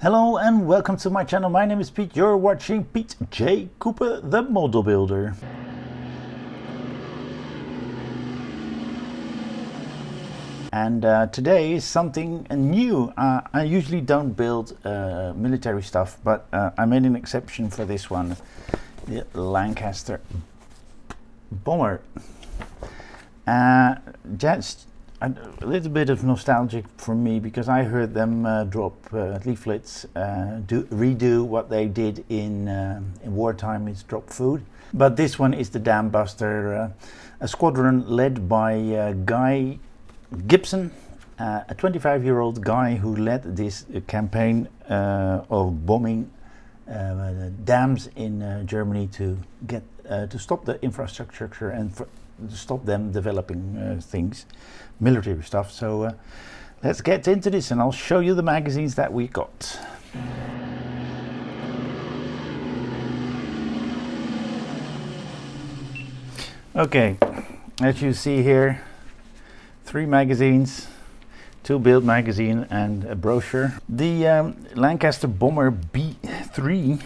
Hello and welcome to my channel. My name is Pete. You're watching Pete J. Cooper, the model builder. And today is something new. I usually don't build military stuff, but I made an exception for this one. The Lancaster bomber. Just a little bit of nostalgic for me because I heard them drop leaflets, redo what they did in wartime, is drop food. But this one is the Dam Buster, a squadron led by Guy Gibson, a 25-year-old guy who led this campaign of bombing dams in Germany to get to stop the infrastructure and to stop them developing things, military stuff. So let's get into this and I'll show you the magazines that we got. Okay, as you see here, 3 magazines, 2 build magazine and a brochure. The Lancaster Bomber B3,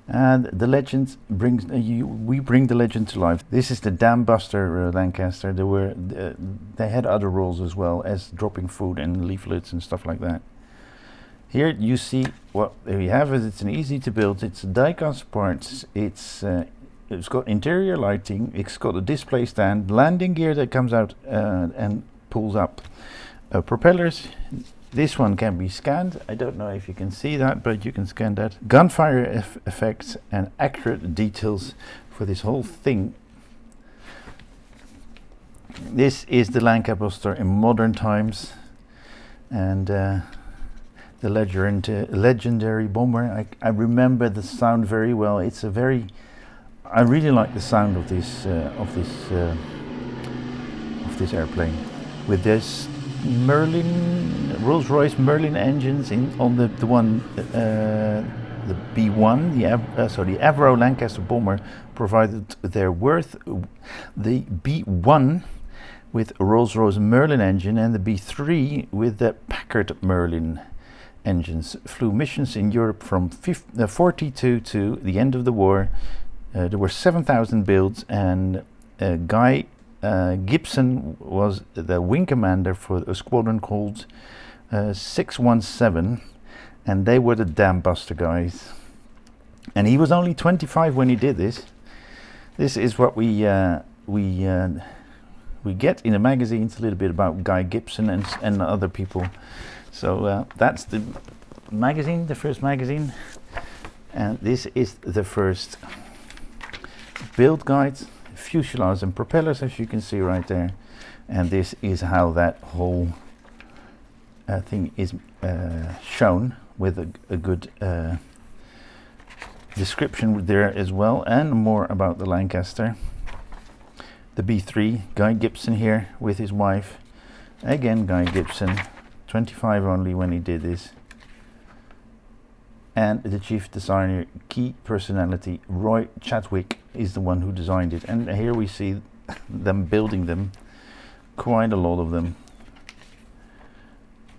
the legend brings we bring the legend to life. This is the Dam Buster Lancaster. They had other roles as well as dropping food and leaflets and stuff like that. Here you see what we have. It's an easy to build. It's die-cast parts. It's got interior lighting. It's got a display stand, landing gear that comes out and pulls up, propellers. This one can be scanned. I don't know if you can see that, but you can scan that. Gunfire effects and accurate details for this whole thing. This is the Lancaster in modern times, and the legendary bomber. I remember the sound very well. I really like the sound of this airplane with this Rolls-Royce Merlin engines on the B1, the Avro Lancaster bomber provided their worth. The B1 with Rolls-Royce Merlin engine and the B3 with the Packard Merlin engines flew missions in Europe from 42 to the end of the war. There were 7,000 builds, and Guy Gibson was the wing commander for a squadron called 617, and they were the Dam Buster guys. And he was only 25 when he did this. This is what we get in the magazines, a little bit about Guy Gibson and other people. So that's the magazine, the first magazine, and this is the first build guides, fuselage and propellers, as you can see right there. And this is how that whole thing is shown, with a good description there as well, and more about the Lancaster. The B3, Guy Gibson here with his wife. Again, Guy Gibson, 25 only when he did this. And the chief designer, key personality, Roy Chadwick, is the one who designed it. And here we see them building them, quite a lot of them.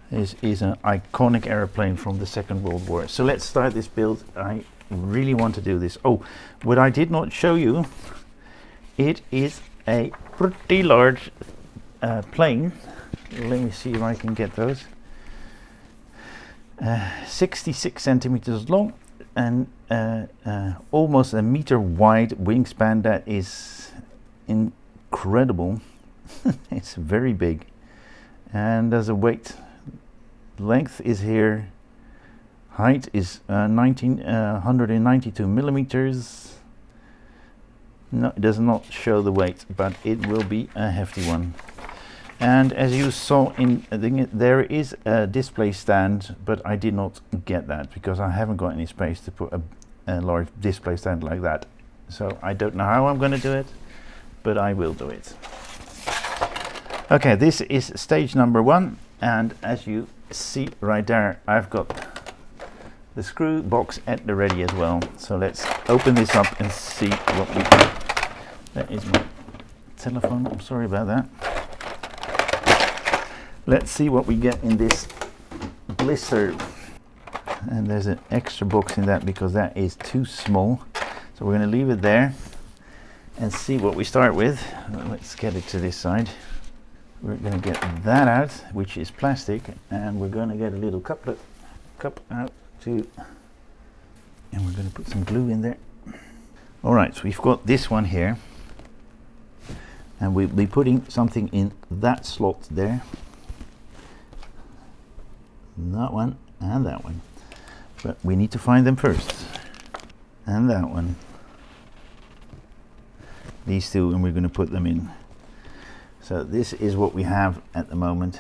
This is an iconic airplane from the Second World War. So let's start this build. I really want to do this. Oh, what I did not show you, it is a pretty large plane. Let me see if I can get those. 66 centimeters long and almost a meter wide wingspan. That is incredible. It's very big, and there's a weight. Length is here. Height is 192 millimeters. No, it does not show the weight, but it will be a hefty one. And as you saw there is a display stand, but I did not get that because I haven't got any space to put a large display stand like that. So I don't know how I'm going to do it, but I will do it. Okay, this is stage number 1, and as you see right there, I've got the screw box at the ready as well. So let's open this up and see what we get. That is my telephone. I'm sorry about that. Let's see what we get in this blister. and there's an extra box in that because that is too small. So we're going to leave it there and see what we start with. Let's get it to this side. We're going to get that out, which is plastic, and we're going to get a little cup out too, and we're going to put some glue in there. All right, so we've got this one here, and we'll be putting something in that slot there. That one and that one, but we need to find them first. And that one, these two, and we're going to put them in. So this is what we have at the moment.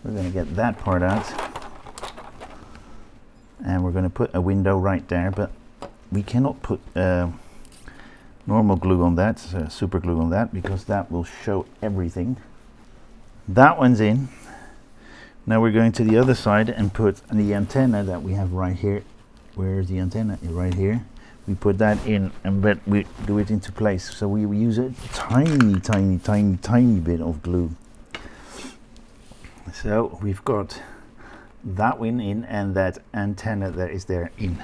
We're going to get that part out, and we're going to put a window right there, but we cannot put normal glue on that, super glue on that, because that will show everything. That one's in. Now we're going to the other side and put the antenna that we have right here. Where is the antenna? Right here. We put that in, and but we do it into place. So we use a tiny bit of glue. So we've got that one in, and that antenna that is there in.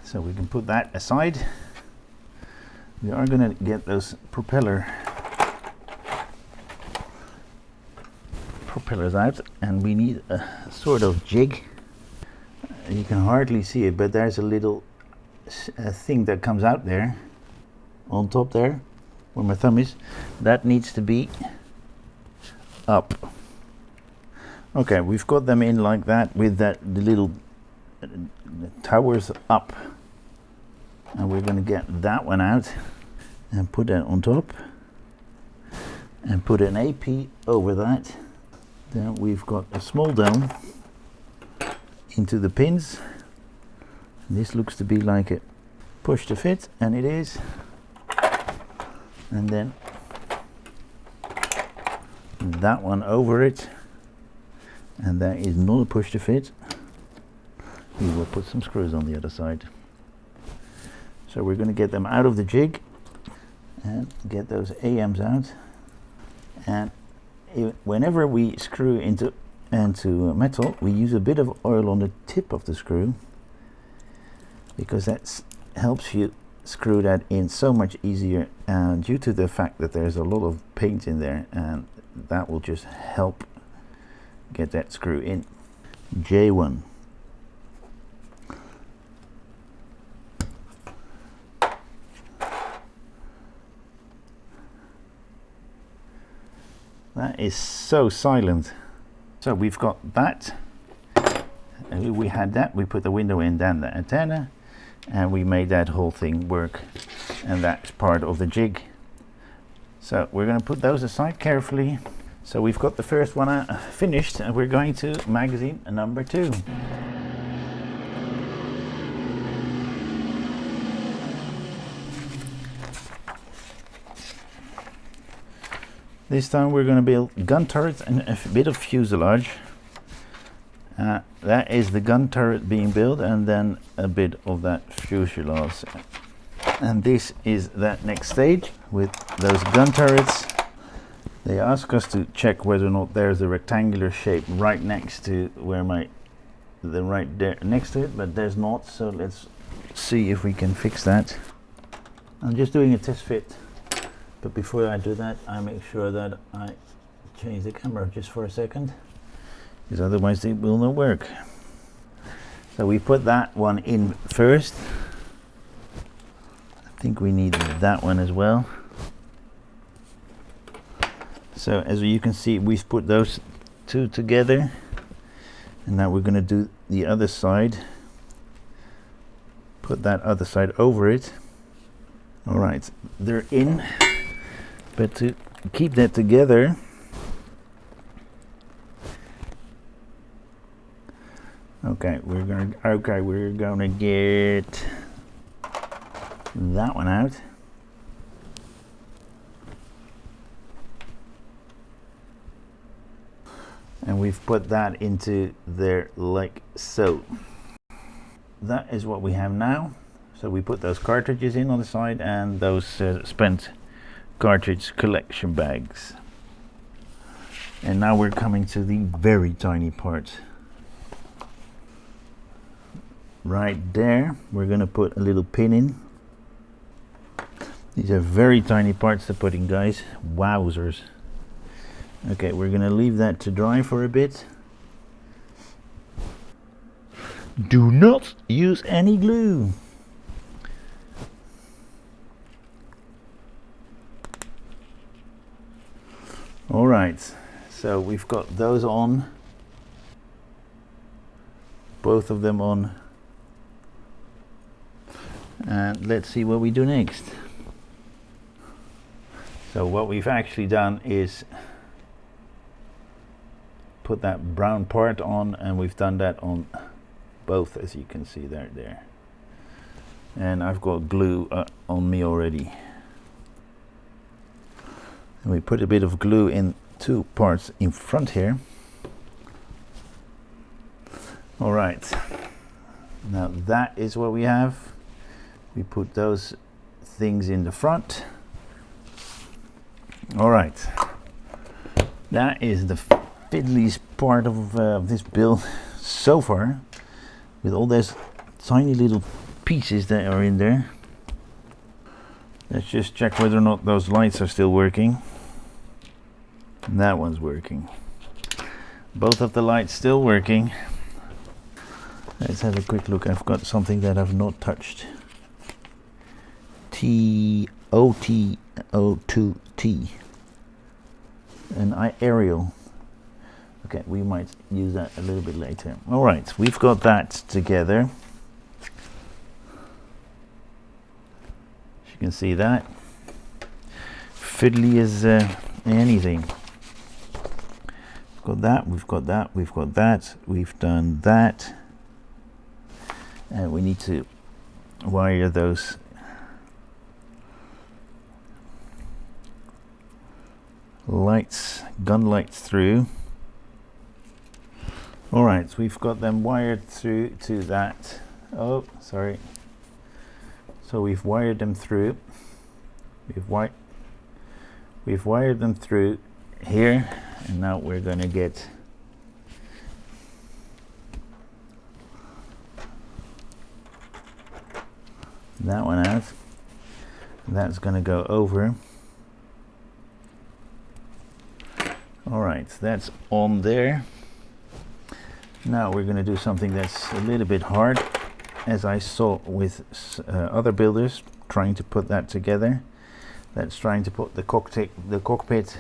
So we can put that aside. We are going to get those propellers out, and we need a sort of jig. You can hardly see it, but there's a little thing that comes out there on top there where my thumb is. That needs to be up. Okay, we've got them in like that with the little towers up, and we're going to get that one out and put that on top and put an AP over that. Then we've got a small dome into the pins. This looks to be like a push to fit, and it is. And then that one over it, and that is not a push to fit. We will put some screws on the other side. So we're going to get them out of the jig and get those AMs out. And whenever we screw into metal, we use a bit of oil on the tip of the screw, because that helps you screw that in so much easier, due to the fact that there's a lot of paint in there, and that will just help get that screw in. J1. That is so silent. So we've got that. We had that. We put the window in, then the antenna, and we made that whole thing work. And that's part of the jig. So we're going to put those aside carefully. So we've got the first one finished, and we're going to magazine number 2. This time we're going to build gun turrets and a bit of fuselage. That is the gun turret being built, and then a bit of that fuselage. And this is that next stage with those gun turrets. They ask us to check whether or not there's a rectangular shape right next to where right there next to it, but there's not. So let's see if we can fix that. I'm just doing a test fit. But before I do that, I make sure that I change the camera just for a second, because otherwise it will not work. So we put that one in first. I think we need that one as well. So as you can see, we've put those two together, and now we're going to do the other side. Put that other side over it. All right, they're in. But to keep that together, we're gonna get that one out. And we've put that into there like so. That is what we have now. So we put those cartridges in on the side, and those spent cartridge collection bags. And now we're coming to the very tiny part. right there. We're going to put a little pin in. These are very tiny parts to put in, guys. Wowzers. Okay, we're going to leave that to dry for a bit. Do not use any glue. All right, so we've got those on, both of them on, and let's see what we do next. So what we've actually done is put that brown part on, and we've done that on both, as you can see there. And I've got glue on me already. And we put a bit of glue in two parts in front here. All right, now that is what we have. We put those things in the front. All right, that is the fiddliest part of this build so far, with all those tiny little pieces that are in there. Let's just check whether or not those lights are still working. That one's working. Both of the lights still working. Let's have a quick look. I've got something that I've not touched. TOTO2T. An aerial. Okay, we might use that a little bit later. All right, we've got that together. As you can see that. Fiddly as anything. We've got that, we've got that, we've got that, we've done that. And we need to wire those lights, gun lights through. All right, so we've got them wired through to that. Oh, sorry. So we've wired them through. We've wired them through here, and now we're going to get that one out. That's going to go over. All right, that's on there. Now we're going to do something that's a little bit hard, as I saw with other builders trying to put that together. That's trying to put the cockpit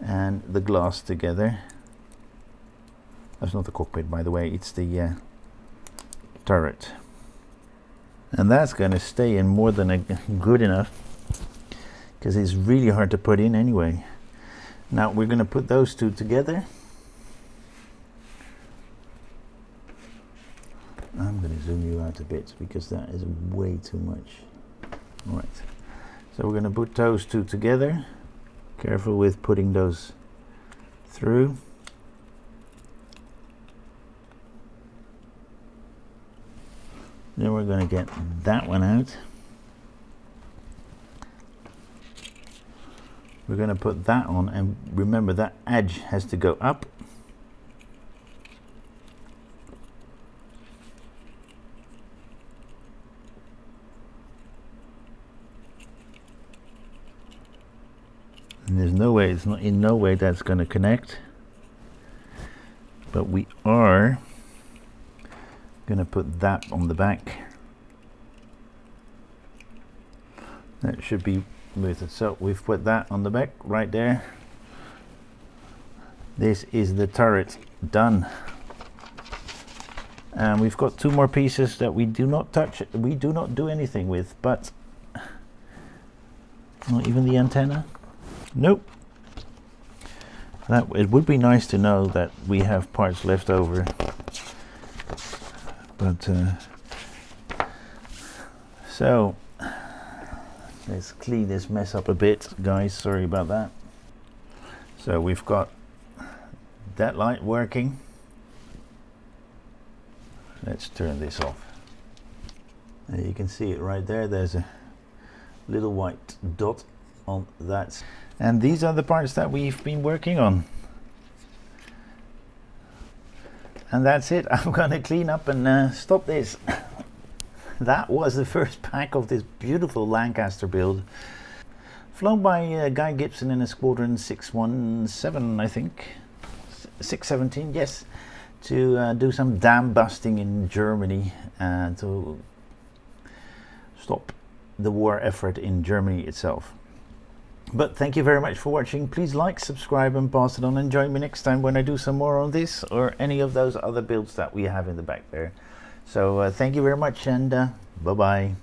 and the glass together. That's not the cockpit, by the way, it's the turret. And that's going to stay in more than good enough, because it's really hard to put in anyway. Now we're going to put those two together. I'm going to zoom you out a bit because that is way too much. All right, so we're going to put those two together. Careful with putting those through. Then we're going to get that one out. We're going to put that on, and remember that edge has to go up. And there's no way, it's not in no way that's going to connect. But we are going to put that on the back. That should be with it. So we've put that on the back right there. This is the turret done. And we've got two more pieces that we do not touch, we do not do anything with, but not even the antenna. Nope. That it would be nice to know that we have parts left over, but so let's clean this mess up a bit, guys. Sorry about that. So we've got that light working. Let's turn this off. And you can see it right there. There's a little white dot on that. And these are the parts that we've been working on. And that's it. I'm gonna clean up and stop this. That was the first pack of this beautiful Lancaster build, flown by Guy Gibson in a Squadron 617, I think. 617, yes, to do some dam busting in Germany and to stop the war effort in Germany itself. But thank you very much for watching. Please like, subscribe and pass it on, and join me next time when I do some more on this or any of those other builds that we have in the back there. So thank you very much, and bye bye.